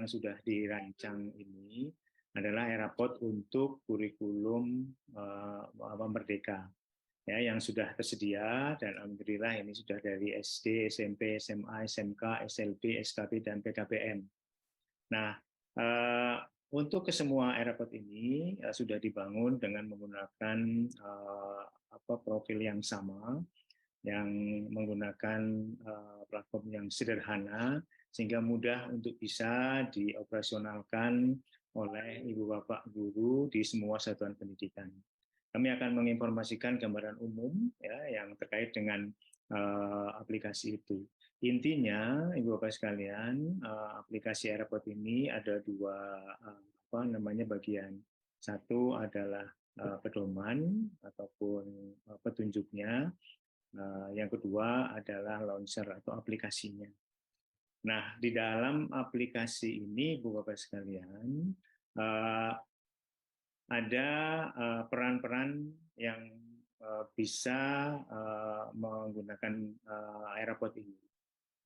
yang sudah dirancang ini adalah Erapod untuk kurikulum Merdeka, ya, yang sudah tersedia, dan alhamdulillah ini sudah dari SD, SMP, SMA, SMK, SLB, SKB, dan PKBM. Nah, untuk kesemua Erapod ini sudah dibangun dengan menggunakan profil yang sama, yang menggunakan platform yang sederhana, sehingga mudah untuk bisa dioperasionalkan oleh Ibu Bapak guru di semua satuan pendidikan. Kami akan menginformasikan gambaran umum, ya, yang terkait dengan aplikasi itu. Intinya, Ibu Bapak sekalian, aplikasi Erapod ini ada dua bagian. Satu adalah pedoman ataupun petunjuknya. Yang kedua adalah launcher atau aplikasinya. Nah, di dalam aplikasi ini, Ibu Bapak sekalian, ada peran-peran yang bisa menggunakan Erapod ini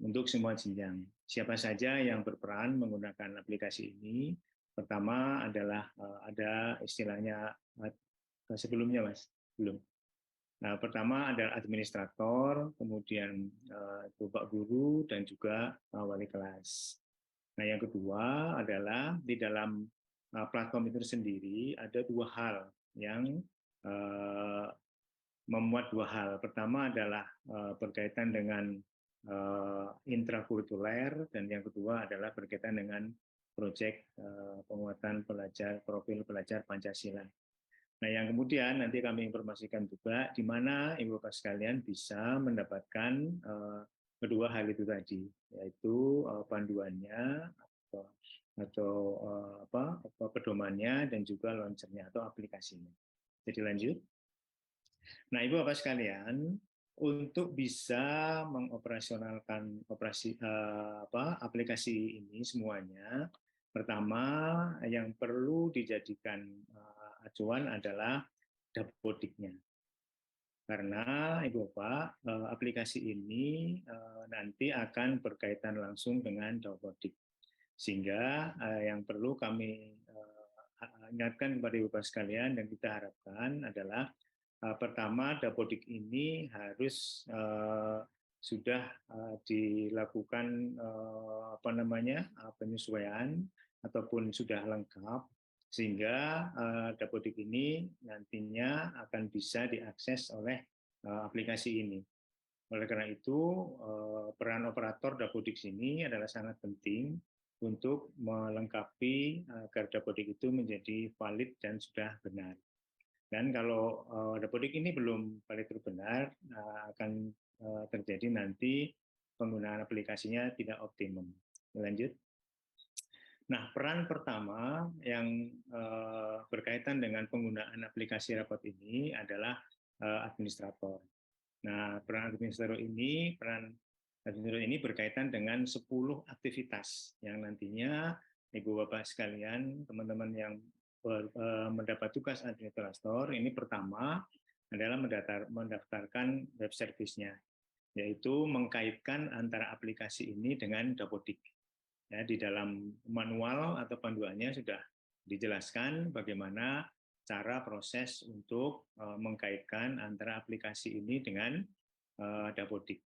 untuk semua jenjang. Siapa saja yang berperan menggunakan aplikasi ini? Pertama adalah ada istilahnya sebelumnya, Mas, belum. Nah, pertama adalah administrator, kemudian Bapak guru, dan juga wali kelas. Nah, yang kedua adalah di dalam platform itu sendiri ada dua hal yang memuat dua hal. Pertama adalah berkaitan dengan intrakurikuler, dan yang kedua adalah berkaitan dengan proyek penguatan profil pelajar Pancasila. Nah, yang kemudian nanti kami informasikan juga di mana Ibu Bapak sekalian bisa mendapatkan kedua hal itu tadi, yaitu panduannya atau pedomannya, dan juga launchernya atau aplikasinya. Jadi lanjut. Nah, Ibu Bapak sekalian, untuk bisa mengoperasionalkan aplikasi ini semuanya, pertama yang perlu dijadikan acuan adalah Dapodiknya. Karena Ibu Bapak, aplikasi ini nanti akan berkaitan langsung dengan Dapodik. Sehingga yang perlu kami ingatkan kepada Ibu Bapak sekalian dan kita harapkan adalah pertama, Dapodik ini harus sudah dilakukan penyesuaian ataupun sudah lengkap, sehingga Dapodik ini nantinya akan bisa diakses oleh aplikasi ini. Oleh karena itu, peran operator Dapodik ini adalah sangat penting untuk melengkapi agar Dapodik itu menjadi valid dan sudah benar. Dan kalau Dapodik ini belum valid benar, akan terjadi nanti penggunaan aplikasinya tidak optimum. Lanjut. Nah, peran pertama yang berkaitan dengan penggunaan aplikasi Erapod ini adalah administrator. Nah, peran administrator ini berkaitan dengan 10 aktivitas yang nantinya Ibu Bapak sekalian, teman-teman yang mendapat tugas administrator ini, pertama adalah mendaftarkan web service-nya, yaitu mengkaitkan antara aplikasi ini dengan Dapodik. Ya, di dalam manual atau panduannya sudah dijelaskan bagaimana cara proses untuk mengkaitkan antara aplikasi ini dengan Dapodik.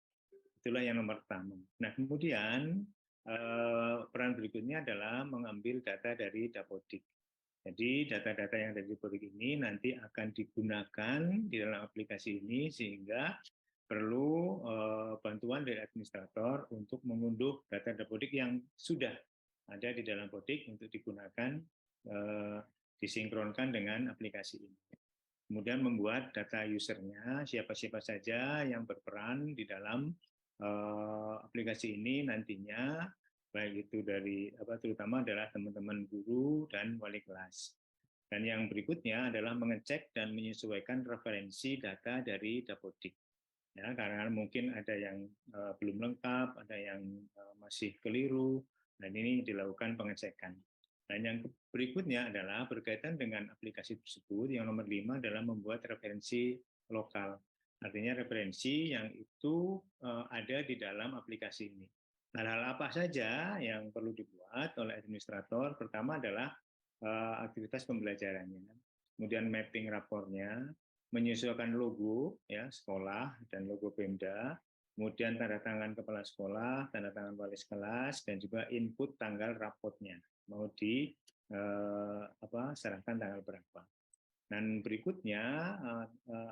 Itulah yang nomor pertama. Nah, kemudian peran berikutnya adalah mengambil data dari Dapodik. Jadi data-data yang dari Dapodik ini nanti akan digunakan di dalam aplikasi ini, sehingga perlu bantuan dari administrator untuk mengunduh data Dapodik yang sudah ada di dalam Dapodik untuk digunakan, disinkronkan dengan aplikasi ini. Kemudian membuat data usernya, siapa-siapa saja yang berperan di dalam aplikasi ini nantinya, baik itu dari terutama adalah teman-teman guru dan wali kelas. Dan yang berikutnya adalah mengecek dan menyesuaikan referensi data dari Dapodik. Ya, karena mungkin ada yang belum lengkap, ada yang masih keliru, dan ini dilakukan pengecekan. Dan yang berikutnya adalah berkaitan dengan aplikasi tersebut, yang nomor 5 adalah membuat referensi lokal. Artinya referensi yang itu ada di dalam aplikasi ini. Hal-hal apa saja yang perlu dibuat oleh administrator? Pertama adalah aktivitas pembelajarannya, kemudian mapping rapornya, menyesuaikan logo ya sekolah dan logo Pemda, kemudian tanda tangan kepala sekolah, tanda tangan wali kelas, dan juga input tanggal raportnya mau di serahkan tanggal berapa. Dan berikutnya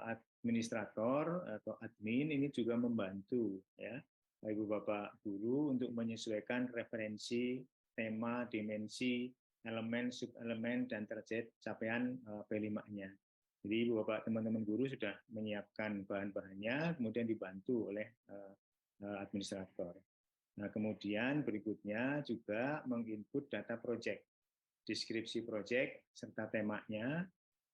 administrator atau admin ini juga membantu ya Ibu Bapak guru untuk menyesuaikan referensi, tema, dimensi, elemen, subelemen, dan target capaian P5-nya. Jadi Ibu Bapak teman-teman guru sudah menyiapkan bahan-bahannya, kemudian dibantu oleh administrator. Nah, kemudian berikutnya juga menginput data project, deskripsi project, serta temanya,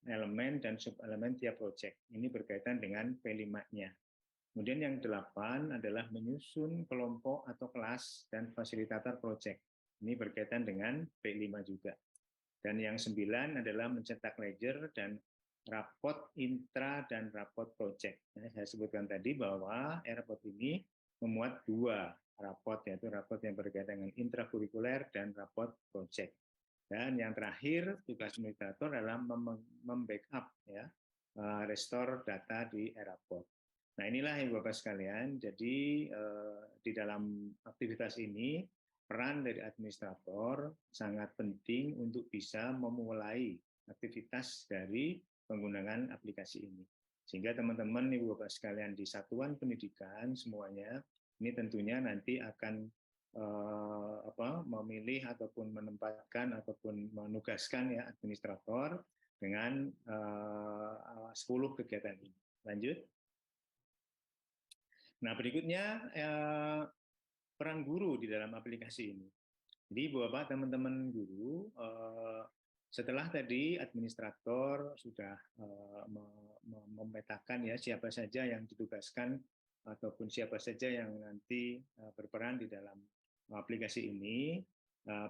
elemen dan subelemen tiap project. Ini berkaitan dengan P5-nya. Kemudian yang 8 adalah menyusun kelompok atau kelas dan fasilitator project. Ini berkaitan dengan P5 juga. Dan yang 9 adalah mencetak ledger dan rapot intra dan rapot project. Nah, saya sebutkan tadi bahwa rapot ini memuat 2 rapot, yaitu rapot yang berkaitan dengan intrakurikuler dan rapot project. Dan yang terakhir, tugas administrator adalah membackup ya, restore data di rapot. Nah, inilah Ibu Bapak sekalian. Jadi di dalam aktivitas ini peran dari administrator sangat penting untuk bisa memulai aktivitas dari penggunaan aplikasi ini. Sehingga teman-teman Ibu Bapak sekalian di satuan pendidikan semuanya ini tentunya nanti akan memilih ataupun menempatkan ataupun menugaskan ya administrator dengan 10 kegiatan ini. Lanjut. Nah, berikutnya peran guru di dalam aplikasi ini. Jadi, Bapak, teman-teman guru, setelah tadi administrator sudah memetakan ya siapa saja yang ditugaskan ataupun siapa saja yang nanti berperan di dalam aplikasi ini,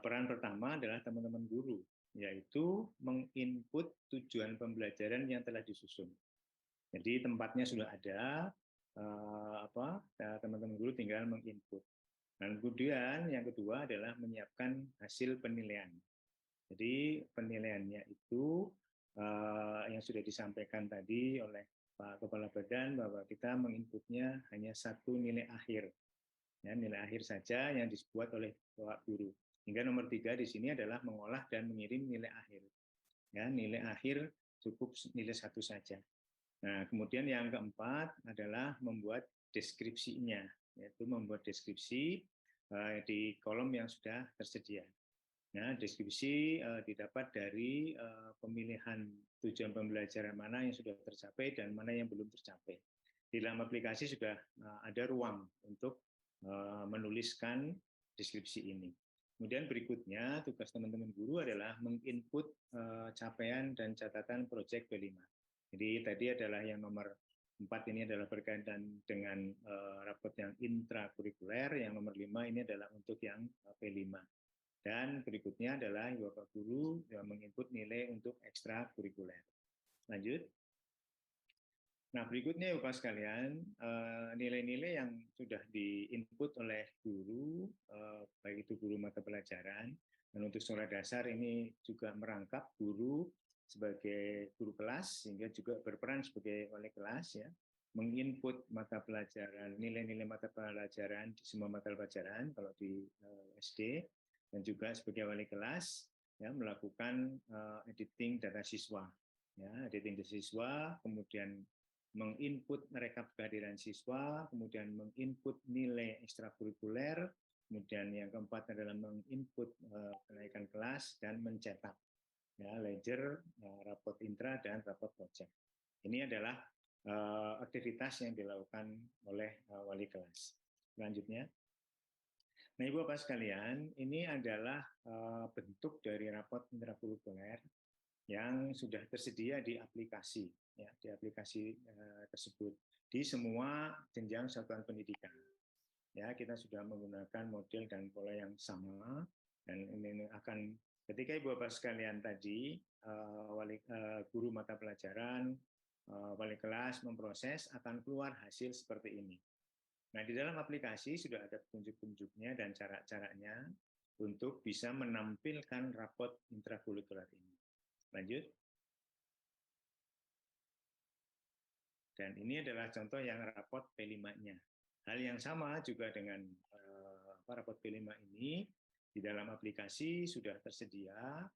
peran pertama adalah teman-teman guru, yaitu menginput tujuan pembelajaran yang telah disusun. Jadi tempatnya sudah ada, teman-teman guru tinggal menginput. Dan kemudian yang kedua adalah menyiapkan hasil penilaian. Jadi penilaiannya itu yang sudah disampaikan tadi oleh Pak Kepala Badan bahwa kita menginputnya hanya satu nilai akhir. Ya, nilai akhir saja yang dibuat oleh Pak Guru. Hingga nomor 3 di sini adalah mengolah dan mengirim nilai akhir. Ya, nilai akhir cukup nilai 1 saja. Nah, kemudian yang keempat adalah membuat deskripsinya, yaitu membuat deskripsi di kolom yang sudah tersedia. Nah, deskripsi didapat dari pemilihan tujuan pembelajaran mana yang sudah tercapai dan mana yang belum tercapai. Di dalam aplikasi sudah ada ruang untuk menuliskan deskripsi ini. Kemudian berikutnya tugas teman-teman guru adalah menginput capaian dan catatan proyek P5. Jadi tadi adalah yang nomor 4 ini adalah berkaitan dengan rapot yang intrakurikuler, yang nomor 5 ini adalah untuk yang P5. Dan berikutnya adalah Bapak Guru yang menginput nilai untuk ekstrakurikuler. Lanjut. Nah, berikutnya Bapak sekalian, nilai-nilai yang sudah diinput oleh guru, baik itu guru mata pelajaran, dan untuk sekolah dasar ini juga merangkap guru sebagai guru kelas, sehingga juga berperan sebagai wali kelas, ya, menginput mata pelajaran, nilai-nilai mata pelajaran di semua mata pelajaran, kalau di SD, dan juga sebagai wali kelas, ya, melakukan editing data siswa, ya, editing data siswa, kemudian menginput rekap kehadiran siswa, kemudian menginput nilai ekstrakurikuler, kemudian yang keempat adalah menginput kenaikan kelas dan mencetak ya, ledger, rapot intra dan rapot project. Ini adalah aktivitas yang dilakukan oleh wali kelas. Selanjutnya. Nah, Ibu Bapak sekalian, ini adalah bentuk dari rapot intrakurikuler yang sudah tersedia di aplikasi, ya, di aplikasi tersebut di semua jenjang satuan pendidikan. Ya, kita sudah menggunakan model dan pola yang sama, dan ini akan ketika Ibu Bapak sekalian tadi guru mata pelajaran, wali kelas memproses, akan keluar hasil seperti ini. Nah, di dalam aplikasi sudah ada petunjuk-petunjuknya dan cara-caranya untuk bisa menampilkan rapot intrakulikuler ini. Lanjut. Dan ini adalah contoh yang rapot P5-nya. Hal yang sama juga dengan rapot P5 ini, di dalam aplikasi sudah tersedia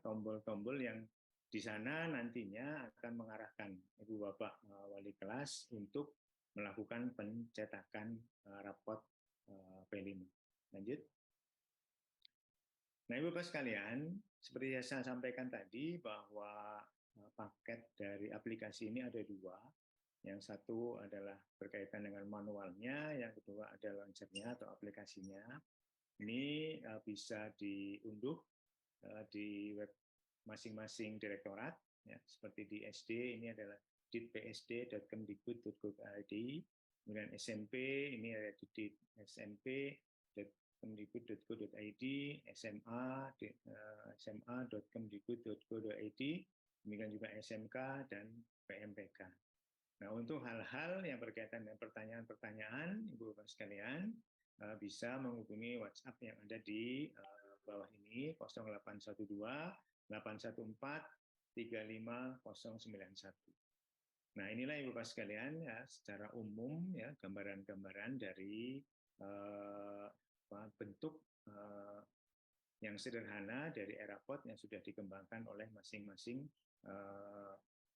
tombol-tombol yang di sana nantinya akan mengarahkan Ibu Bapak wali kelas untuk melakukan pencetakan rapot P5. Lanjut. Nah, Ibu Bapak sekalian, seperti yang saya sampaikan tadi bahwa paket dari aplikasi ini ada dua. Yang satu adalah berkaitan dengan manualnya, yang kedua ada launchernya atau aplikasinya. Ini bisa diunduh di web masing-masing direktorat, ya, seperti di SD ini adalah ditpsd.kemdikbud.go.id, kemudian SMP ini ada di smp.kemdikbud.go.id, SMA.kemdikbud.go.id, demikian juga SMK dan PMPK. Nah, untuk hal-hal yang berkaitan dengan pertanyaan-pertanyaan, Ibu Bapak sekalian, bisa menghubungi WhatsApp yang ada di bawah ini, 0812 814 35091. Nah, inilah Ibu Bapak sekalian ya, secara umum ya, gambaran-gambaran dari bentuk yang sederhana dari e-rapot yang sudah dikembangkan oleh masing-masing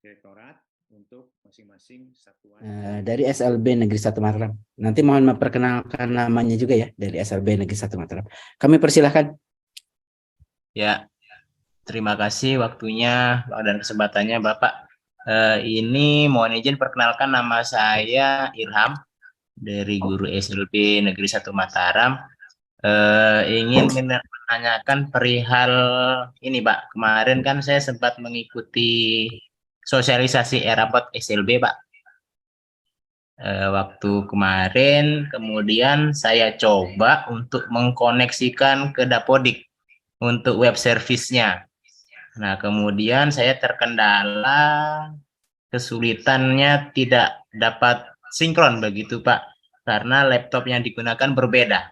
direktorat untuk masing-masing satuan. Dari SLB Negeri 1 Mataram. Nanti mohon memperkenalkan namanya juga ya, dari SLB Negeri 1 Mataram. Kami persilahkan. Ya, terima kasih waktunya dan kesempatannya Bapak. Ini mohon izin perkenalkan, nama saya Irham dari guru SLB Negeri 1 Mataram. Ingin menanyakan perihal ini Pak. Kemarin kan saya sempat mengikuti sosialisasi e-rapot SLB Pak. Waktu kemarin, kemudian saya coba untuk mengkoneksikan ke Dapodik untuk web service-nya. Nah, kemudian saya terkendala kesulitannya tidak dapat sinkron begitu Pak, karena laptop yang digunakan berbeda.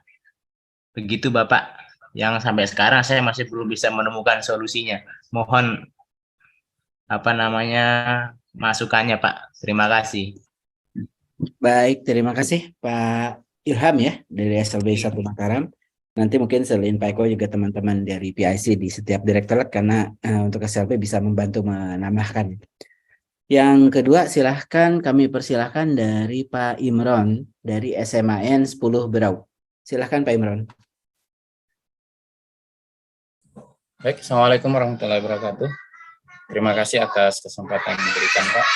Begitu Bapak, yang sampai sekarang saya masih belum bisa menemukan solusinya. Mohon masukannya Pak. Terima kasih. Baik, terima kasih Pak Ilham ya dari SLB 1 Mataram. Nanti mungkin selain Pak Eko juga teman-teman dari PIC di setiap direktorat, karena untuk SLB bisa membantu menambahkan. Yang kedua silahkan kami persilahkan dari Pak Imron dari SMAN 10 Berau. Silahkan Pak Imron. Baik, Assalamualaikum warahmatullahi wabarakatuh. Terima kasih atas kesempatan yang diberikan Pak.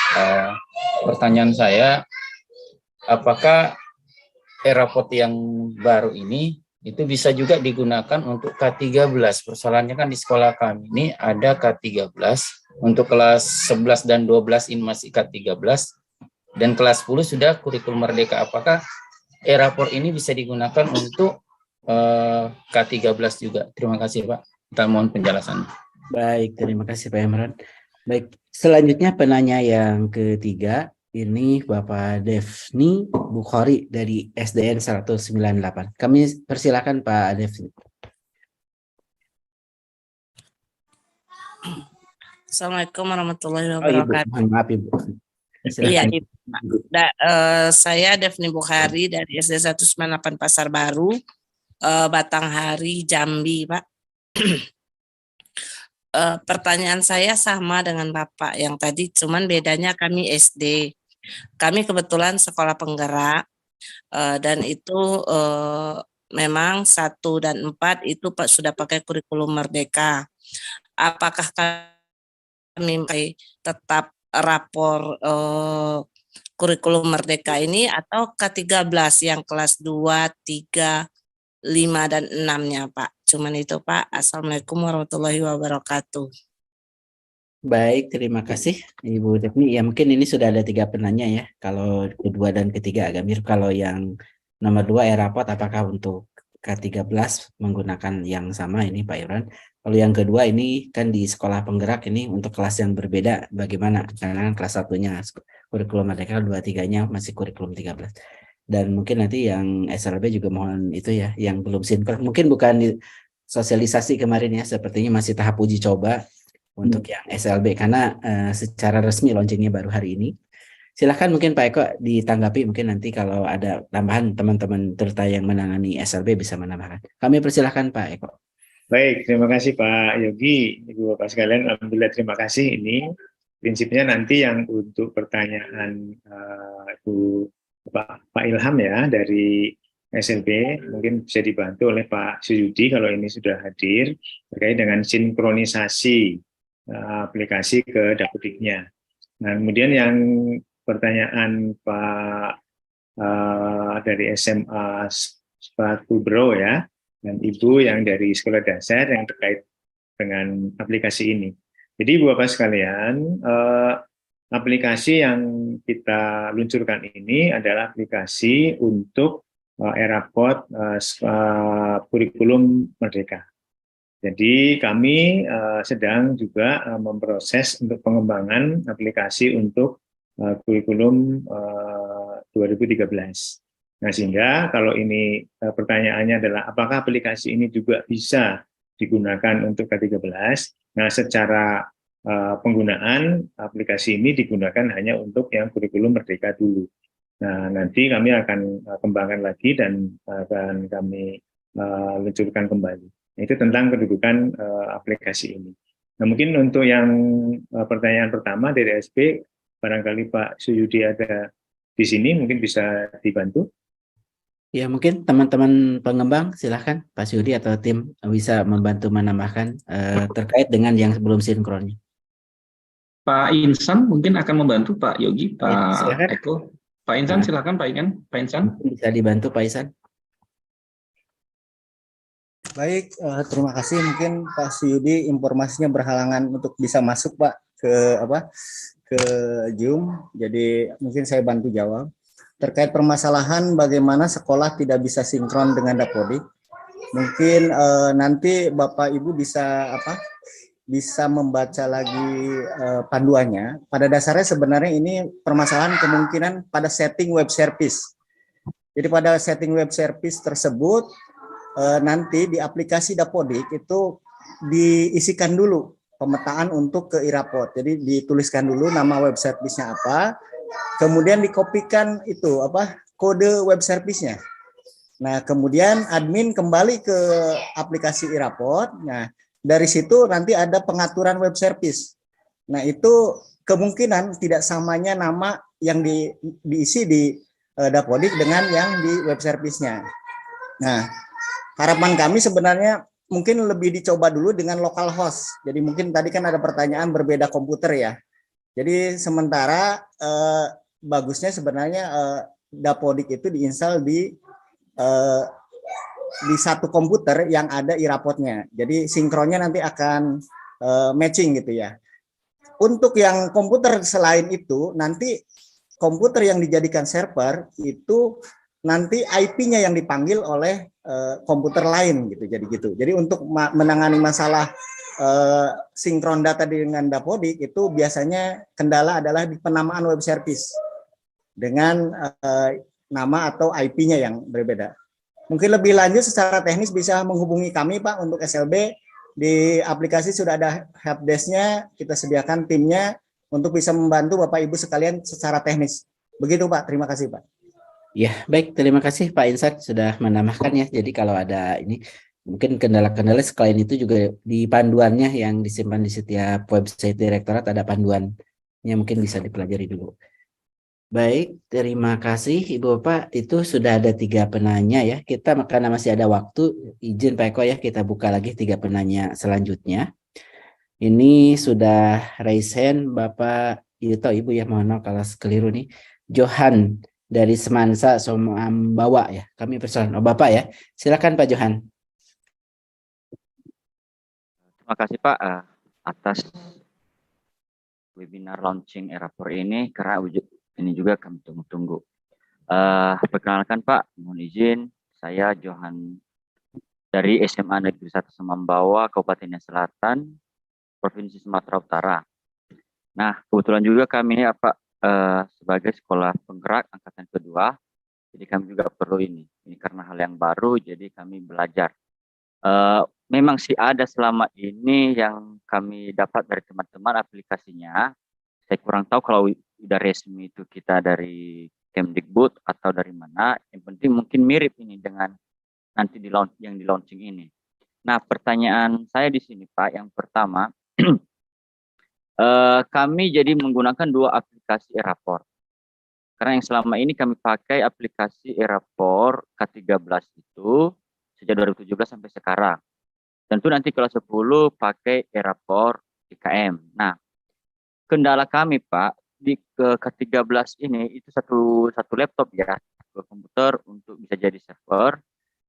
Pertanyaan saya, apakah e-rapot yang baru ini itu bisa juga digunakan untuk K13? Persoalannya kan di sekolah kami ini ada K13, untuk kelas 11 dan 12 ini masih K13, dan kelas 10 sudah kurikulum merdeka. Apakah e-rapot ini bisa digunakan untuk K13 juga? Terima kasih Pak. Kita mohon penjelasan. Baik, terima kasih Pak Imran. Baik, selanjutnya penanya yang ketiga, ini Bapak Devni Bukhari dari SDN 198. Kami persilakan Pak Devni. Assalamualaikum warahmatullahi wabarakatuh. Mohon maaf Ibu. Iya, saya Devni Bukhari dari SD 198 Pasar Baru, Batanghari, Jambi, Pak. Pertanyaan saya sama dengan Bapak yang tadi, cuman bedanya kami SD. Kami kebetulan sekolah penggerak, dan itu memang 1 dan 4 itu sudah pakai kurikulum merdeka. Apakah kami tetap rapor kurikulum merdeka ini atau K13 yang kelas 2, 3, 5, dan 6-nya Pak? Cuman itu Pak. Assalamualaikum warahmatullahi wabarakatuh. Baik, terima kasih Ibu Devni. Ya mungkin ini sudah ada 3 penanya ya. Kalau kedua dan ketiga agak mirip. Kalau yang nomor 2 e-rapot apakah untuk K13 menggunakan yang sama ini Pak Irwan. Kalau yang kedua ini kan di sekolah penggerak ini untuk kelas yang berbeda bagaimana? Karena kan kelas 1-nya kurikulum Merdeka, 2-3-nya masih kurikulum 13. Dan mungkin nanti yang SLB juga mohon itu ya, yang belum sinkron. Mungkin bukan di sosialisasi kemarin ya, sepertinya masih tahap uji coba untuk yang SLB karena secara resmi launchingnya baru hari ini. Silahkan mungkin Pak Eko ditanggapi, mungkin nanti kalau ada tambahan teman-teman terta yang menangani SLB bisa menambahkan. Kami persilahkan Pak Eko. Baik, terima kasih Pak Yogi, Ibu Bapak sekalian. Alhamdulillah terima kasih. Ini prinsipnya nanti yang untuk pertanyaan Pak Ilham ya dari SLB mungkin bisa dibantu oleh Pak Suyudi kalau ini sudah hadir terkait dengan sinkronisasi aplikasi ke Dapodiknya. Nah, kemudian yang pertanyaan Pak dari SMA Sepatu Bro ya, dan Ibu yang dari sekolah dasar yang terkait dengan aplikasi ini. Jadi Bapak sekalian, aplikasi yang kita luncurkan ini adalah aplikasi untuk ERAPOD kurikulum Merdeka. Jadi kami sedang juga memproses untuk pengembangan aplikasi untuk kurikulum 2013. Nah, sehingga kalau ini pertanyaannya adalah apakah aplikasi ini juga bisa digunakan untuk K13? Nah, secara penggunaan aplikasi ini digunakan hanya untuk yang kurikulum Merdeka dulu. Nah, nanti kami akan kembangkan lagi dan akan kami luncurkan kembali. Itu tentang kedudukan aplikasi ini. Nah, mungkin untuk yang pertanyaan pertama dari SP, barangkali Pak Suyudi ada di sini, mungkin bisa dibantu. Ya, mungkin teman-teman pengembang silahkan Pak Suyudi atau tim bisa membantu menambahkan terkait dengan yang sebelum sinkronnya. Pak Insan mungkin akan membantu Pak Yogi, Pak silakan. Eko. Pak Insan silakan Pak Insan. Bisa dibantu Pak Insan. Baik, terima kasih. Mungkin Pak Suyudi informasinya berhalangan untuk bisa masuk Pak ke Zoom. Jadi mungkin saya bantu jawab terkait permasalahan bagaimana sekolah tidak bisa sinkron dengan Dapodik. Mungkin nanti Bapak Ibu bisa membaca lagi panduannya. Pada dasarnya sebenarnya ini permasalahan kemungkinan pada setting web service. Jadi pada setting web service tersebut nanti di aplikasi Dapodik itu diisikan dulu pemetaan untuk ke IRAPOD. Jadi dituliskan dulu nama web service-nya apa, kemudian dikopikan itu kode web service-nya. Nah, kemudian admin kembali ke aplikasi IRAPOD. Nah, dari situ nanti ada pengaturan web service. Nah, itu kemungkinan tidak samanya nama yang diisi di Dapodik dengan yang di web service-nya. Nah, harapan kami sebenarnya mungkin lebih dicoba dulu dengan local host. Jadi mungkin tadi kan ada pertanyaan berbeda komputer ya. Jadi sementara bagusnya sebenarnya Dapodik itu diinstal di satu komputer yang ada IRAPOD-nya. Jadi sinkronnya nanti akan matching gitu ya. Untuk yang komputer selain itu, nanti komputer yang dijadikan server itu nanti IP-nya yang dipanggil oleh komputer lain gitu. Jadi untuk menangani masalah sinkron data dengan Dapodik itu biasanya kendala adalah di penamaan web service dengan nama atau IP-nya yang berbeda. Mungkin lebih lanjut secara teknis bisa menghubungi kami Pak untuk SLB. Di aplikasi sudah ada helpdesk-nya, kita sediakan timnya untuk bisa membantu Bapak Ibu sekalian secara teknis. Begitu Pak, terima kasih Pak. Ya, baik. Terima kasih Pak Insan sudah menambahkan ya. Jadi kalau ada ini, mungkin kendala-kendala selain itu juga di panduannya yang disimpan di setiap website direktorat ada panduannya, mungkin bisa dipelajari dulu. Baik, terima kasih Ibu Bapak. Itu sudah ada 3 penanya ya. Kita karena masih ada waktu, izin Pak Eko ya, kita buka lagi 3 penanya selanjutnya. Ini sudah raise hand Bapak Yuto, Ibu ya, mohon maaf kalau keliru nih. Johan dari Semansa Somambawa ya. Kami persilakan. Bapak ya. Silakan Pak Johan. Terima kasih Pak atas webinar launching ERAPOD ini, karena ini juga kami tunggu-tunggu. Perkenalkan Pak, mohon izin, saya Johan dari SMA Negeri 1 Semambawa, Kabupaten Selatan, Provinsi Sumatera Utara. Nah, kebetulan juga kami ini sebagai sekolah penggerak angkatan kedua, jadi kami juga perlu ini. Ini karena hal yang baru, jadi kami belajar. Memang sih ada selama ini yang kami dapat dari teman-teman aplikasinya. Saya kurang tahu kalau udah resmi itu kita dari Kemdikbud atau dari mana. Yang penting mungkin mirip ini dengan nanti yang di launching ini. Nah, pertanyaan saya di sini Pak, yang pertama, kami jadi menggunakan 2 aplikasi e-rapor. Karena yang selama ini kami pakai aplikasi e-rapor K13 itu sejak 2017 sampai sekarang. Tentu nanti kelas 10 pakai e-rapor IKM. Nah, kendala kami Pak, di K13 ini itu satu laptop ya, komputer untuk bisa jadi server.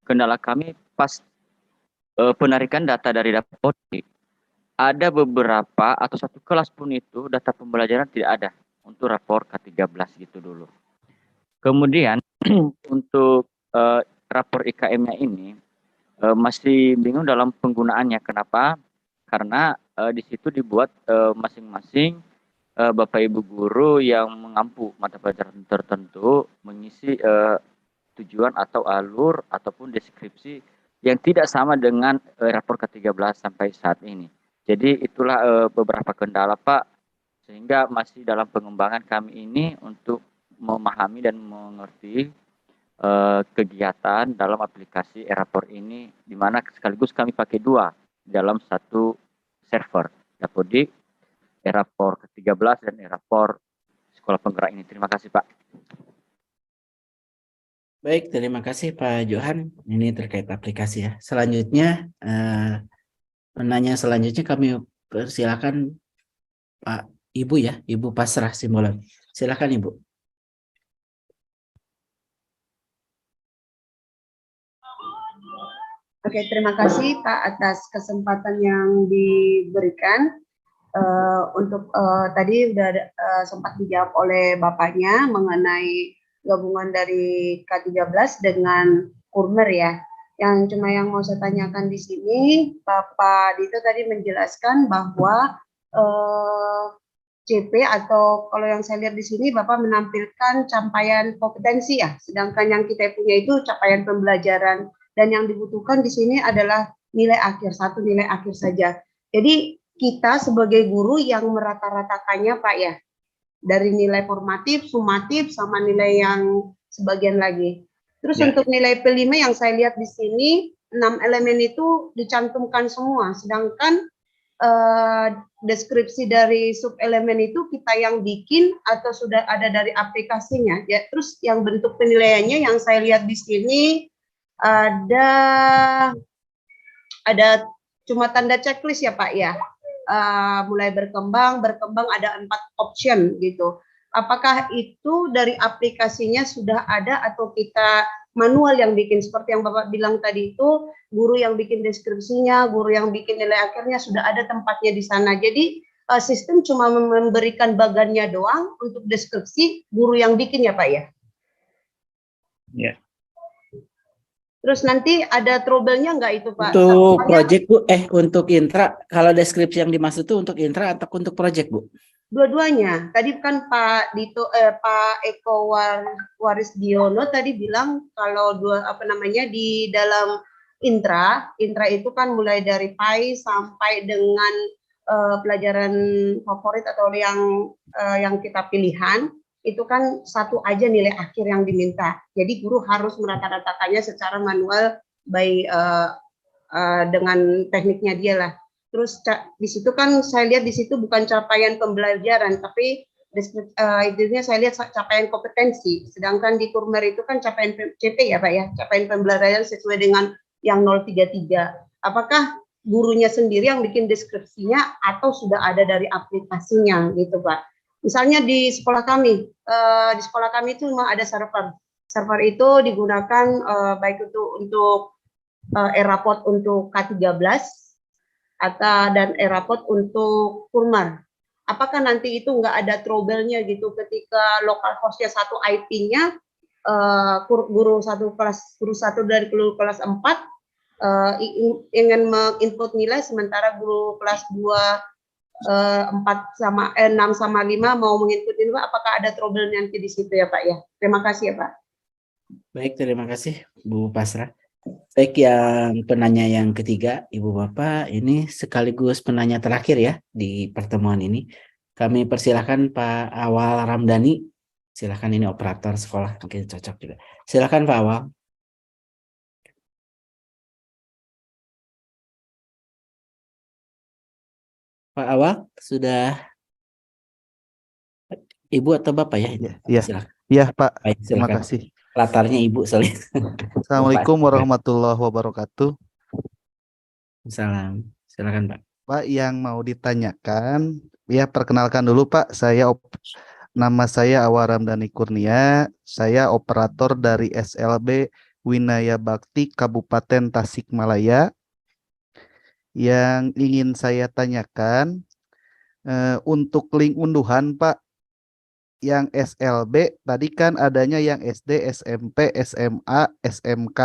Kendala kami pas penarikan data dari Dapodik, ada beberapa atau satu kelas pun itu data pembelajaran tidak ada untuk rapor K13 gitu dulu. Kemudian untuk rapor IKM-nya ini masih bingung dalam penggunaannya. Kenapa? Karena di situ dibuat masing-masing Bapak Ibu guru yang mengampu mata pelajaran tertentu mengisi tujuan atau alur ataupun deskripsi yang tidak sama dengan rapor K13 sampai saat ini. Jadi itulah beberapa kendala Pak, sehingga masih dalam pengembangan kami ini untuk memahami dan mengerti kegiatan dalam aplikasi e-rapor ini, di mana sekaligus kami pakai 2 dalam satu server, Dapodik, e-rapor K13 dan e-rapor sekolah penggerak ini. Terima kasih Pak. Baik, terima kasih Pak Johan. Ini terkait aplikasi ya. Selanjutnya, penanya selanjutnya kami persilakan Pak Ibu ya, Ibu Pasrah Simbolan. Silakan Ibu. Oke, terima kasih Pak atas kesempatan yang diberikan. Untuk tadi sudah sempat dijawab oleh Bapaknya mengenai gabungan dari K13 dengan Kurmer ya. Yang mau saya tanyakan di sini, Bapak Dito tadi menjelaskan bahwa CP atau kalau yang saya lihat di sini Bapak menampilkan capaian kompetensi ya, sedangkan yang kita punya itu capaian pembelajaran, dan yang dibutuhkan di sini adalah nilai akhir, 1 nilai akhir saja. Jadi kita sebagai guru yang merata-ratakannya Pak ya, dari nilai formatif, sumatif, sama nilai yang sebagian lagi. Terus ya, untuk nilai P5 yang saya lihat di sini, 6 elemen itu dicantumkan semua, sedangkan deskripsi dari sub-elemen itu kita yang bikin atau sudah ada dari aplikasinya. Ya, terus yang bentuk penilaiannya yang saya lihat di sini ada cuma tanda checklist ya Pak ya. Mulai berkembang ada 4 option gitu. Apakah itu dari aplikasinya sudah ada atau kita manual yang bikin, seperti yang Bapak bilang tadi itu, guru yang bikin deskripsinya, guru yang bikin nilai akhirnya sudah ada tempatnya di sana. Jadi sistem cuma memberikan bagannya doang, untuk deskripsi guru yang bikin ya Pak ya? Ya. Terus nanti ada trouble-nya nggak itu Pak? Untuk project Bu, untuk intra, kalau deskripsi yang dimaksud itu untuk intra atau untuk project Bu? Dua-duanya. Tadi kan Pak Eko Warisdiono tadi bilang kalau di dalam intra itu kan mulai dari PAI sampai dengan pelajaran favorit atau yang kita pilihan, itu kan 1 aja nilai akhir yang diminta. Jadi guru harus merata-ratakannya secara manual dengan tekniknya dia lah. Terus di situ kan saya lihat di situ bukan capaian pembelajaran, tapi intinya saya lihat capaian kompetensi. Sedangkan di Kurmer itu kan capaian CP ya Pak ya, capaian pembelajaran sesuai dengan yang 033. Apakah gurunya sendiri yang bikin deskripsinya atau sudah ada dari aplikasinya gitu Pak? Misalnya di sekolah kami itu memang ada server. Server itu digunakan baik untuk e-rapor untuk K13 dan e-rapor untuk Kurmer. Apakah nanti itu nggak ada trouble-nya gitu ketika lokal hostnya satu IP-nya, guru satu dari kelas 4 ingin menginput nilai sementara guru kelas 2 6 sama 5 mau menginput nilai, apakah ada trouble nanti di situ ya Pak ya? Terima kasih ya Pak. Baik, terima kasih Bu Pasrah. Baik, yang penanya yang ketiga, Ibu Bapak, ini sekaligus penanya terakhir ya di pertemuan ini. Kami persilahkan Pak Awal Ramdhani. Silahkan, ini operator sekolah, mungkin cocok juga. Silahkan Pak Awal. Pak Awal, sudah Ibu atau Bapak ya? Iya, Silakan. iya Pak. Baik, Terima silakan. kasih. Latarnya Ibu soalnya. Assalamualaikum warahmatullahi wabarakatuh. Salam. Silakan Pak. Pak, yang mau ditanyakan, ya perkenalkan dulu Pak, nama saya Awal Ramdhani Kurnia, saya operator dari SLB Winaya Bakti Kabupaten Tasikmalaya. Yang ingin saya tanyakan, untuk link unduhan Pak, yang SLB tadi kan adanya yang SD, SMP, SMA, SMK.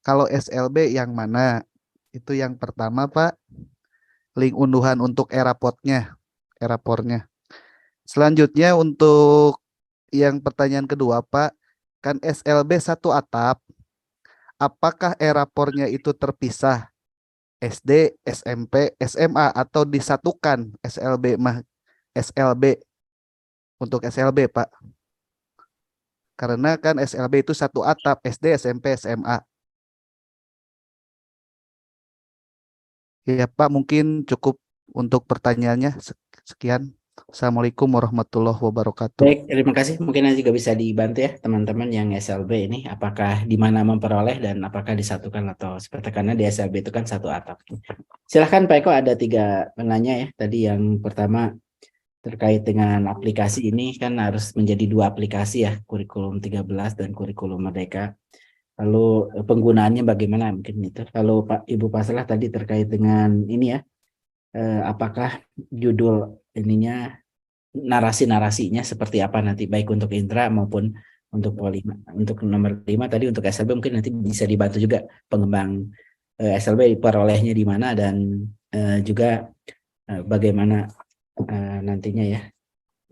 Kalau SLB yang mana? Itu yang pertama Pak. Link unduhan untuk erapornya. Selanjutnya untuk yang pertanyaan kedua Pak, kan SLB satu atap. Apakah erapornya itu terpisah? SD, SMP, SMA atau disatukan SLB untuk SLB Pak. Karena kan SLB itu satu atap, SD, SMP, SMA. Ya Pak, mungkin cukup untuk pertanyaannya. Sekian. Assalamualaikum warahmatullahi wabarakatuh. Baik, terima kasih. Mungkin nanti juga bisa dibantu ya teman-teman yang SLB ini, apakah di mana memperoleh dan apakah disatukan atau seperti, karena di SLB itu kan satu atap. Silahkan Pak Eko, ada 3 penanya ya. Tadi yang pertama terkait dengan aplikasi ini kan harus menjadi 2 aplikasi ya, kurikulum 13 dan kurikulum Merdeka. Lalu penggunaannya bagaimana mungkin itu. Lalu Ibu Pasrah tadi terkait dengan ini ya, apakah judul ininya, narasi-narasinya seperti apa nanti, baik untuk intra maupun untuk polima. Untuk nomor 5 tadi untuk SLB mungkin nanti bisa dibantu juga pengembang SLB perolehnya di mana dan juga bagaimana nantinya ya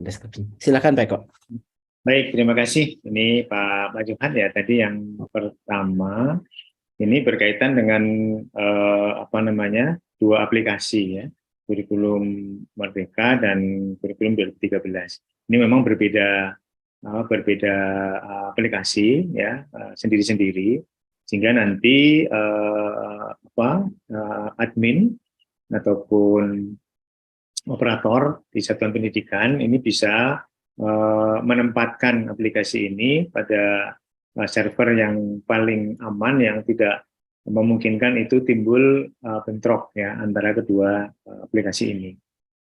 deskripsinya. Silakan Pak Eko. Baik, terima kasih. Ini Pak Johan ya, tadi yang pertama ini berkaitan dengan 2 aplikasi ya, kurikulum Merdeka dan kurikulum 2013. Ini memang berbeda aplikasi ya, sendiri-sendiri, sehingga nanti admin ataupun operator di satuan pendidikan ini bisa menempatkan aplikasi ini pada server yang paling aman, yang tidak memungkinkan itu timbul bentrok ya antara kedua aplikasi ini.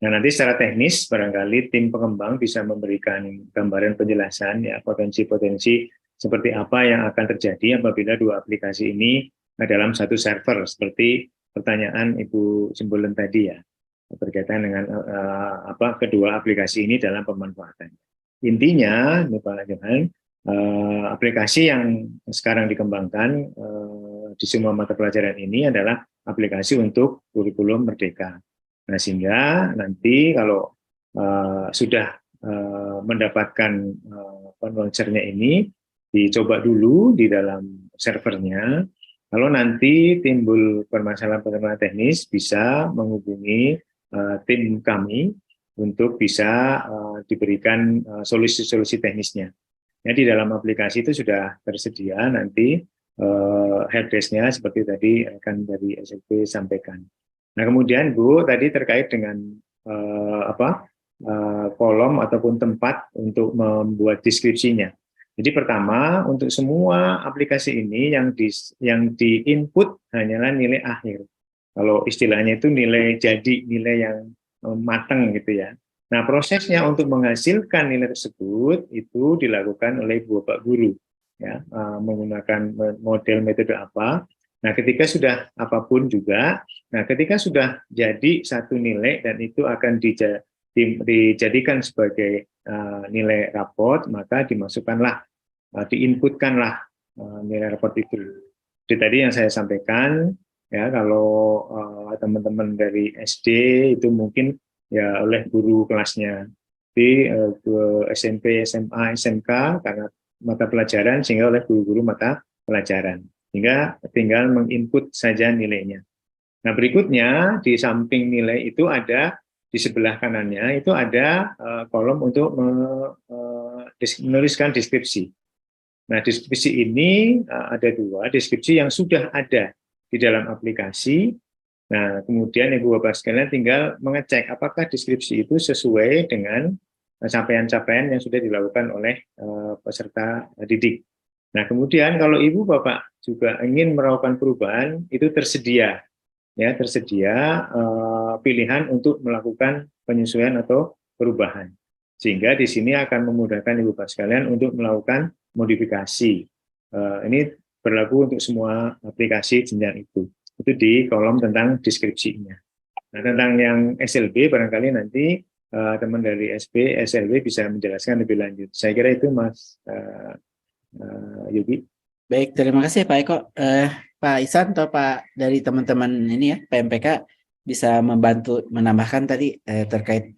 Nah, nanti secara teknis barangkali tim pengembang bisa memberikan gambaran penjelasan ya, potensi-potensi seperti apa yang akan terjadi apabila 2 aplikasi ini dalam satu server, seperti pertanyaan Ibu Simbolen tadi ya, berkaitan dengan kedua aplikasi ini dalam pemanfaatan. Intinya, Pak Johan, aplikasi yang sekarang dikembangkan di semua mata pelajaran ini adalah aplikasi untuk kurikulum Merdeka. Nah, sehingga nanti kalau sudah mendapatkan launchernya ini, dicoba dulu di dalam servernya. Kalau nanti timbul permasalahan teknis, bisa menghubungi tim kami untuk bisa diberikan solusi-solusi teknisnya. Ya, di dalam aplikasi itu sudah tersedia nanti helpdesk-nya seperti tadi akan dari SLB sampaikan. Nah, kemudian Bu tadi terkait dengan kolom ataupun tempat untuk membuat deskripsinya. Jadi pertama, untuk semua aplikasi ini yang di-input hanyalah nilai akhir. Kalau istilahnya itu nilai jadi, nilai yang matang gitu ya. Nah, prosesnya untuk menghasilkan nilai tersebut itu dilakukan oleh Bapak Guru ya, menggunakan model metode apa. Nah, ketika sudah apapun juga, nah ketika sudah jadi satu nilai dan itu akan dijadikan sebagai nilai raport, maka dimasukkanlah, diinputkanlah nilai raport itu. Seperti tadi yang saya sampaikan, ya kalau teman-teman dari SD itu mungkin ya oleh guru kelasnya, di ke SMP, SMA, SMK karena mata pelajaran sehingga oleh guru-guru mata pelajaran, sehingga tinggal menginput saja nilainya. Nah berikutnya di samping nilai itu ada di sebelah kanannya itu ada kolom untuk menuliskan deskripsi. Nah, deskripsi ini ada dua, deskripsi yang sudah ada di dalam aplikasi. Nah, kemudian Ibu Bapak sekalian tinggal mengecek apakah deskripsi itu sesuai dengan capaian-capaian yang sudah dilakukan oleh peserta didik. Nah, kemudian kalau Ibu Bapak juga ingin melakukan perubahan, itu tersedia pilihan untuk melakukan penyesuaian atau perubahan. Sehingga di sini akan memudahkan Ibu Bapak sekalian untuk melakukan modifikasi. Ini berlaku untuk semua aplikasi jenjang itu. Itu di kolom tentang deskripsinya. Nah, tentang yang SLB barangkali nanti teman dari SLB bisa menjelaskan lebih lanjut. Saya kira itu Mas Yogi. Baik, terima kasih Pak Eko. Pak Ihsan atau Pak dari teman-teman ini ya, PMPK bisa membantu menambahkan tadi terkait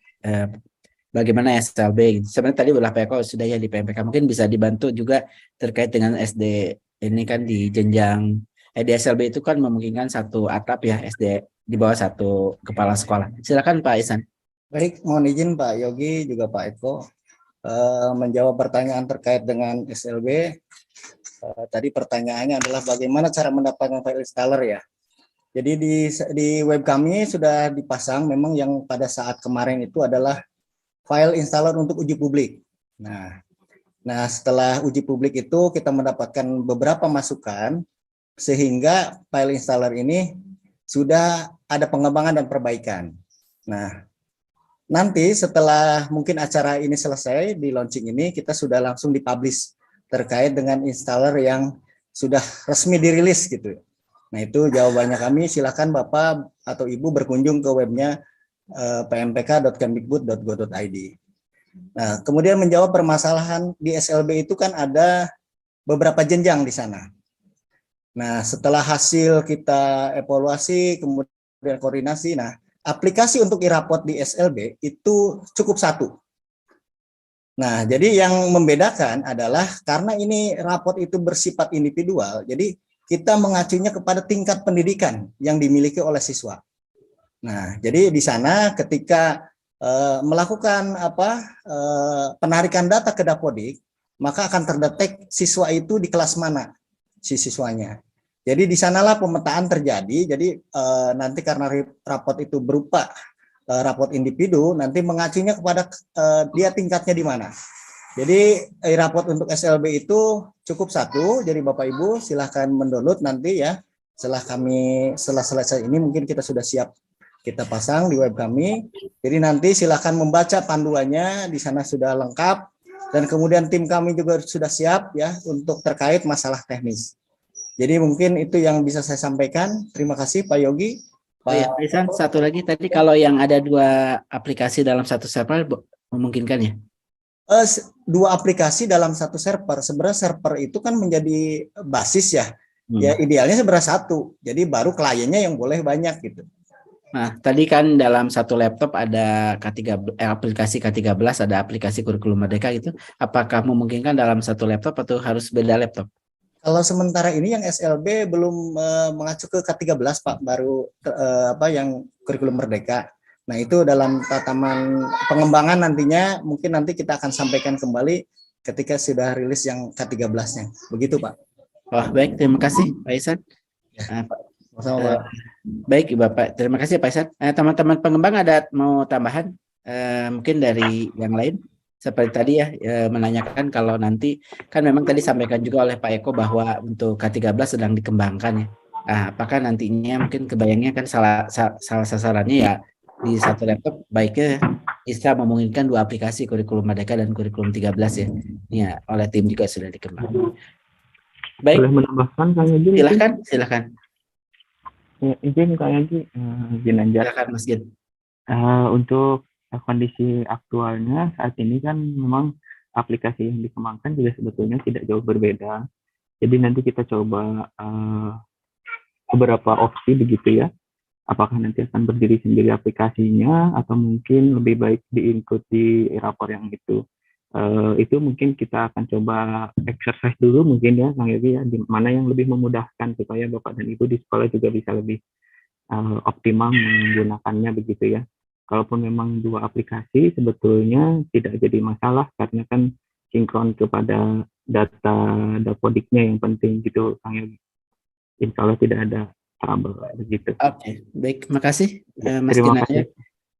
bagaimana SLB. Sebenarnya tadi Pak Eko sudah ya di PMPK, mungkin bisa dibantu juga terkait dengan SD ini kan di jenjang di SLB itu kan memungkinkan satu atap ya, SD di bawah satu kepala sekolah. Silakan Pak Ihsan. Baik, mohon izin Pak Yogi juga Pak Eko menjawab pertanyaan terkait dengan SLB. Tadi pertanyaannya adalah bagaimana cara mendapatkan file installer ya. Jadi di web kami sudah dipasang memang yang pada saat kemarin itu adalah file installer untuk uji publik. Nah setelah uji publik itu kita mendapatkan beberapa masukan sehingga file installer ini sudah ada pengembangan dan perbaikan. Nah nanti setelah mungkin acara ini selesai di launching ini kita sudah langsung dipublish terkait dengan installer yang sudah resmi dirilis gitu. Nah itu jawabannya kami, silakan Bapak atau Ibu berkunjung ke webnya pmpk.kemdikbud.go.id. Nah kemudian menjawab permasalahan di SLB itu kan ada beberapa jenjang di sana. Nah setelah hasil kita evaluasi kemudian koordinasi, nah aplikasi untuk e-raport di SLB itu cukup satu. Nah, jadi yang membedakan adalah karena ini raport itu bersifat individual, jadi kita mengacunya kepada tingkat pendidikan yang dimiliki oleh siswa. Nah, jadi di sana ketika melakukan penarikan data ke Dapodik, maka akan terdetek siswa itu di kelas mana si siswanya. Jadi di sanalah pemetaan terjadi. Jadi nanti karena raport itu berupa raport individu, nanti mengacunya kepada dia tingkatnya di mana. Jadi raport untuk SLB itu cukup satu. Jadi Bapak Ibu silahkan mendownload nanti ya. Setelah selesai ini mungkin kita sudah siap kita pasang di web kami. Jadi nanti silahkan membaca panduannya, di sana sudah lengkap. Dan kemudian tim kami juga sudah siap ya untuk terkait masalah teknis. Jadi mungkin itu yang bisa saya sampaikan. Terima kasih Pak Yogi. Pak Ihsan, satu lagi tadi kalau yang ada dua aplikasi dalam satu server memungkinkan ya? Dua aplikasi dalam satu server. Sebenarnya server itu kan menjadi basis ya. Ya idealnya sebenarnya satu. Jadi baru kliennya yang boleh banyak gitu. Nah, tadi kan dalam satu laptop ada aplikasi K13, ada aplikasi Kurikulum Merdeka gitu. Apakah memungkinkan dalam satu laptop atau harus beda laptop? Kalau sementara ini yang SLB belum mengacu ke K13 Pak, baru yang Kurikulum Merdeka. Nah itu dalam tataman pengembangan nantinya mungkin nanti kita akan sampaikan kembali ketika sudah rilis yang K13-nya. Begitu Pak. Oh baik, terima kasih Pak Ihsan. Baik Bapak, terima kasih Pak Ihsan. Teman-teman pengembang ada mau tambahan mungkin dari yang lain? Seperti tadi ya menanyakan kalau nanti kan memang tadi sampaikan juga oleh Pak Eko bahwa untuk K13 sedang dikembangkan ya. Nah, apakah nantinya mungkin kebayangnya kan salah sasarannya ya di satu laptop baiknya bisa memungkinkan dua aplikasi Kurikulum Merdeka dan Kurikulum 13 ya. Ini ya oleh tim juga sudah dikembangkan. Baik. Boleh menambahkan Kang Yogi? Silakan. Ya, izin Kang Yogi, izin aja. Silakan Mas Jin. Untuk kondisi aktualnya saat ini kan memang aplikasi yang dikembangkan juga sebetulnya tidak jauh berbeda. Jadi nanti kita coba beberapa opsi begitu ya. Apakah nanti akan berdiri sendiri aplikasinya atau mungkin lebih baik di-include di rapor yang itu mungkin kita akan coba exercise dulu mungkin ya Kang Yogi ya, di mana yang lebih memudahkan supaya Bapak dan Ibu di sekolah juga bisa lebih optimal menggunakannya begitu ya. Kalaupun memang dua aplikasi sebetulnya tidak jadi masalah karena kan sinkron kepada data dapodiknya yang penting gitu Kang Yogi. Insya Allah tidak ada trouble begitu. Oke, baik, makasih Mas Terima Kinaya. kasih.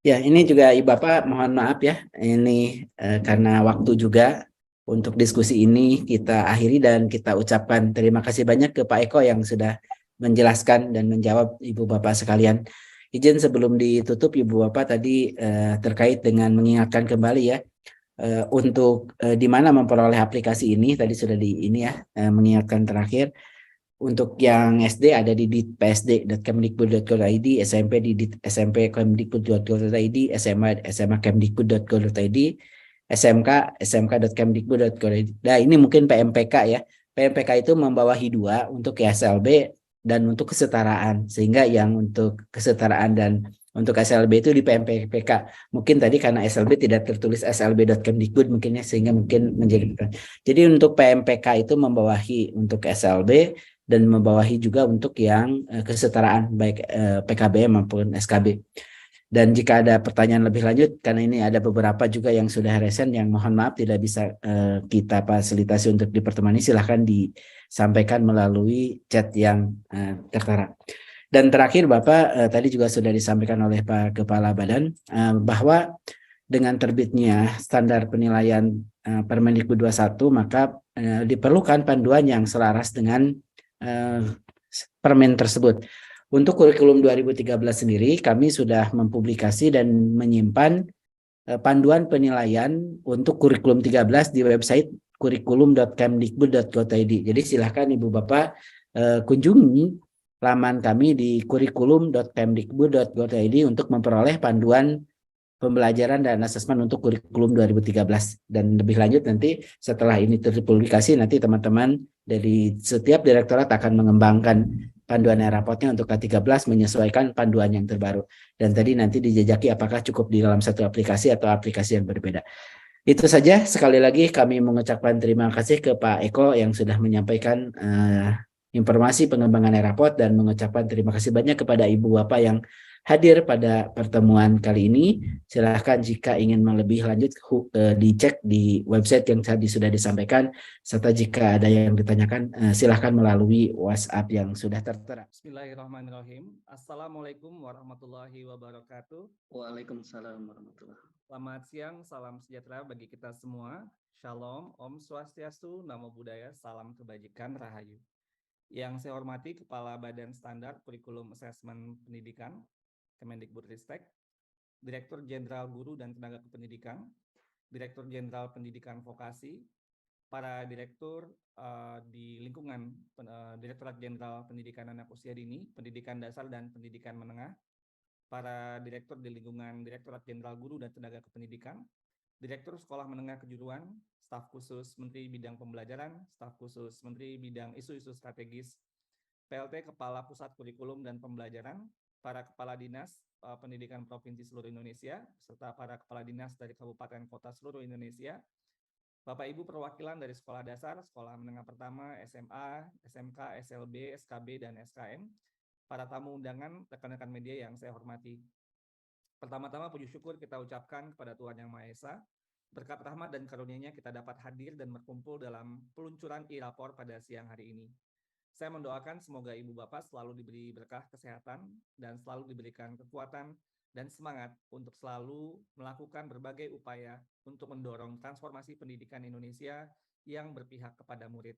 Ya, ini juga Ibu Bapak mohon maaf ya, ini karena waktu juga untuk diskusi ini kita akhiri dan kita ucapkan terima kasih banyak ke Pak Eko yang sudah menjelaskan dan menjawab Ibu Bapak sekalian. Izin sebelum ditutup Ibu Bapak tadi terkait dengan mengingatkan kembali ya untuk di mana memperoleh aplikasi ini tadi sudah di ini ya mengingatkan terakhir. Untuk yang SD ada di ditpsd.kemdikbud.go.id, SMP di smp.kemdikbud.go.id, SMA sma.kemdikbud.go.id, SMK smk.kemdikbud.go.id. Nah, ini mungkin PMPK ya. PMPK itu membawahi dua untuk SLB dan untuk kesetaraan. Sehingga yang untuk kesetaraan dan untuk SLB itu di PMPK. Mungkin tadi karena SLB tidak tertulis slb.kemdikbud mungkin ya, sehingga mungkin menjadi. Jadi untuk PMPK itu membawahi untuk SLB dan membawahi juga untuk yang kesetaraan baik PKBM maupun SKB. Dan jika ada pertanyaan lebih lanjut, karena ini ada beberapa juga yang sudah resen yang mohon maaf tidak bisa kita fasilitasi untuk di pertemuan ini, silahkan disampaikan melalui chat yang tertera. Dan terakhir Bapak tadi juga sudah disampaikan oleh Pak Kepala Badan bahwa dengan terbitnya standar penilaian Permendikbud 21 maka diperlukan panduan yang selaras dengan permen tersebut. Untuk kurikulum 2013 sendiri kami sudah mempublikasi dan menyimpan panduan penilaian untuk kurikulum 13 di website kurikulum.kemdikbud.go.id. Jadi silahkan Ibu Bapak kunjungi laman kami di kurikulum.kemdikbud.go.id untuk memperoleh panduan pembelajaran dan asesmen untuk kurikulum 2013. Dan lebih lanjut nanti setelah ini terpublikasi nanti teman-teman dari setiap direktorat akan mengembangkan panduan rapotnya untuk K13 menyesuaikan panduan yang terbaru. Dan tadi nanti dijajaki apakah cukup di dalam satu aplikasi atau aplikasi yang berbeda. Itu saja, sekali lagi kami mengucapkan terima kasih ke Pak Eko yang sudah menyampaikan informasi pengembangan rapot dan mengucapkan terima kasih banyak kepada Ibu Bapak yang hadir pada pertemuan kali ini. Silahkan jika ingin lebih lanjut dicek di website yang tadi sudah disampaikan, serta jika ada yang ditanyakan silahkan melalui WhatsApp yang sudah tertera. Bismillahirrahmanirrahim. Assalamualaikum warahmatullahi wabarakatuh. Waalaikumsalam warahmatullahi wabarakatuh. Selamat siang, salam sejahtera bagi kita semua. Shalom, Om Swastiastu, Namo Buddhaya, salam kebajikan, Rahayu. Yang saya hormati Kepala Badan Standar Kurikulum Asesmen Pendidikan Kemendikbudristek, Direktur Jenderal Guru dan Tenaga Kependidikan, Direktur Jenderal Pendidikan Vokasi, para direktur di lingkungan Direktorat Jenderal Pendidikan Anak Usia Dini, Pendidikan Dasar dan Pendidikan Menengah, para direktur di lingkungan Direktorat Jenderal Guru dan Tenaga Kependidikan, Direktur Sekolah Menengah Kejuruan, Staf Khusus Menteri Bidang Pembelajaran, Staf Khusus Menteri Bidang Isu-Isu Strategis, PLT Kepala Pusat Kurikulum dan Pembelajaran, para Kepala Dinas Pendidikan Provinsi seluruh Indonesia, serta para Kepala Dinas dari Kabupaten Kota seluruh Indonesia, Bapak Ibu perwakilan dari Sekolah Dasar, Sekolah Menengah Pertama, SMA, SMK, SLB, SKB, dan SKM, para tamu undangan, rekan-rekan media yang saya hormati. Pertama-tama puji syukur kita ucapkan kepada Tuhan Yang Maha Esa, berkat rahmat dan karunia-Nya kita dapat hadir dan berkumpul dalam peluncuran e-rapor pada siang hari ini. Saya mendoakan semoga Ibu Bapak selalu diberi berkah kesehatan dan selalu diberikan kekuatan dan semangat untuk selalu melakukan berbagai upaya untuk mendorong transformasi pendidikan Indonesia yang berpihak kepada murid.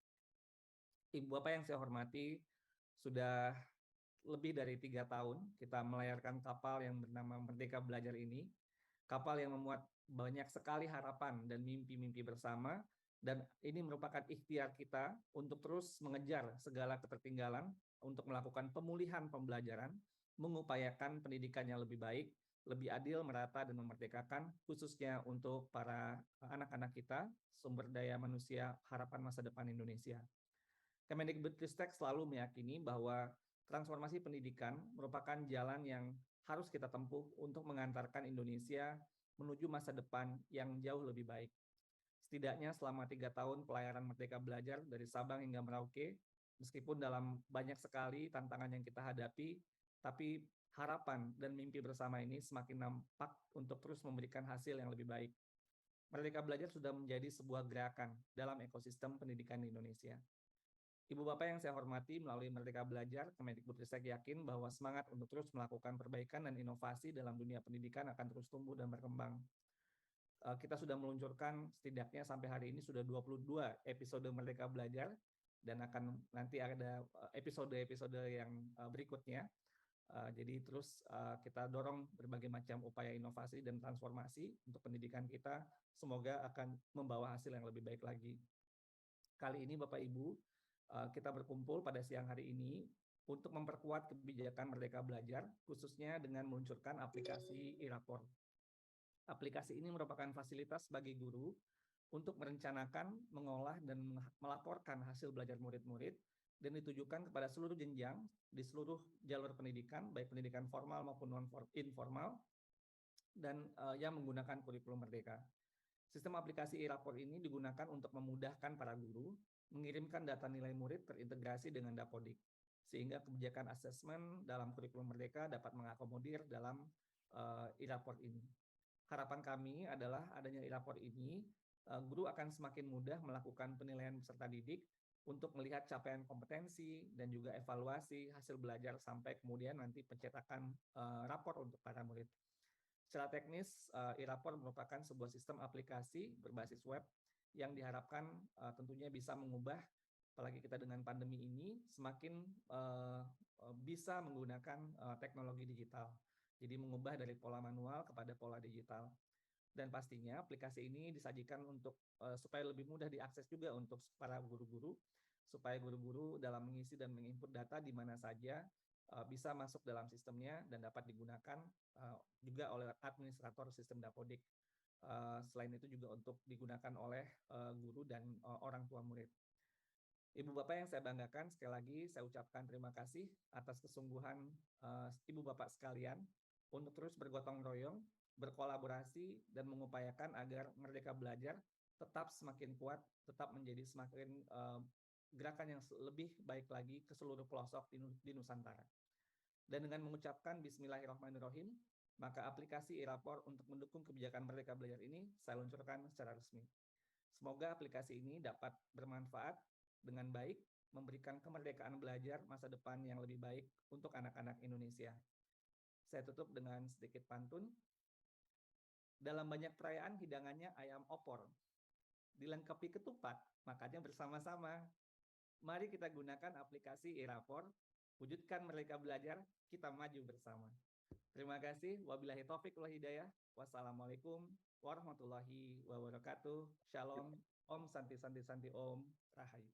Ibu Bapak yang saya hormati, sudah lebih dari 3 tahun kita melayarkan kapal yang bernama Merdeka Belajar ini, kapal yang memuat banyak sekali harapan dan mimpi-mimpi bersama, dan ini merupakan ikhtiar kita untuk terus mengejar segala ketertinggalan untuk melakukan pemulihan pembelajaran, mengupayakan pendidikan yang lebih baik, lebih adil, merata, dan memerdekakan, khususnya untuk para anak-anak kita, sumber daya manusia harapan masa depan Indonesia. Kemendikbudristek selalu meyakini bahwa transformasi pendidikan merupakan jalan yang harus kita tempuh untuk mengantarkan Indonesia menuju masa depan yang jauh lebih baik. Setidaknya selama 3 tahun pelayaran Merdeka Belajar dari Sabang hingga Merauke, meskipun dalam banyak sekali tantangan yang kita hadapi, tapi harapan dan mimpi bersama ini semakin nampak untuk terus memberikan hasil yang lebih baik. Merdeka Belajar sudah menjadi sebuah gerakan dalam ekosistem pendidikan di Indonesia. Ibu Bapak yang saya hormati, melalui Merdeka Belajar, Kemendikbudristek yakin bahwa semangat untuk terus melakukan perbaikan dan inovasi dalam dunia pendidikan akan terus tumbuh dan berkembang. Kita sudah meluncurkan setidaknya sampai hari ini sudah 22 episode Merdeka Belajar, dan akan nanti ada episode-episode yang berikutnya. Jadi terus kita dorong berbagai macam upaya inovasi dan transformasi untuk pendidikan kita, semoga akan membawa hasil yang lebih baik lagi. Kali ini Bapak Ibu, kita berkumpul pada siang hari ini untuk memperkuat kebijakan Merdeka Belajar, khususnya dengan meluncurkan aplikasi e-rapor. Aplikasi ini merupakan fasilitas bagi guru untuk merencanakan, mengolah, dan melaporkan hasil belajar murid-murid, dan ditujukan kepada seluruh jenjang di seluruh jalur pendidikan, baik pendidikan formal maupun non-informal, dan yang menggunakan kurikulum Merdeka. Sistem aplikasi e-rapor ini digunakan untuk memudahkan para guru mengirimkan data nilai murid terintegrasi dengan Dapodik, sehingga kebijakan asesmen dalam kurikulum Merdeka dapat mengakomodir dalam e-rapor ini. Harapan kami adalah adanya e-rapor ini, guru akan semakin mudah melakukan penilaian peserta didik untuk melihat capaian kompetensi dan juga evaluasi hasil belajar sampai kemudian nanti pencetakan rapor untuk para murid. Secara teknis, e-rapor merupakan sebuah sistem aplikasi berbasis web yang diharapkan tentunya bisa mengubah, apalagi kita dengan pandemi ini, semakin bisa menggunakan teknologi digital. Jadi mengubah dari pola manual kepada pola digital. Dan pastinya aplikasi ini disajikan untuk supaya lebih mudah diakses juga untuk para guru-guru, supaya guru-guru dalam mengisi dan menginput data di mana saja bisa masuk dalam sistemnya dan dapat digunakan juga oleh administrator sistem Dapodik. Selain itu juga untuk digunakan oleh guru dan orang tua murid. Ibu Bapak yang saya banggakan, sekali lagi saya ucapkan terima kasih atas kesungguhan Ibu Bapak sekalian untuk terus bergotong royong, berkolaborasi, dan mengupayakan agar Merdeka Belajar tetap semakin kuat, tetap menjadi semakin gerakan yang lebih baik lagi ke seluruh pelosok di Nusantara. Dan dengan mengucapkan Bismillahirrahmanirrahim, maka aplikasi e-rapor untuk mendukung kebijakan Merdeka Belajar ini saya luncurkan secara resmi. Semoga aplikasi ini dapat bermanfaat dengan baik, memberikan kemerdekaan belajar masa depan yang lebih baik untuk anak-anak Indonesia. Saya tutup dengan sedikit pantun. Dalam banyak perayaan hidangannya ayam opor. Dilengkapi ketupat, makanya bersama-sama. Mari kita gunakan aplikasi e-rapor, wujudkan Merdeka Belajar, kita maju bersama. Terima kasih. Wabillahi taufiq wal hidayah. Wassalamualaikum warahmatullahi wabarakatuh. Shalom. Om Santi Santi Santi Om Rahayu.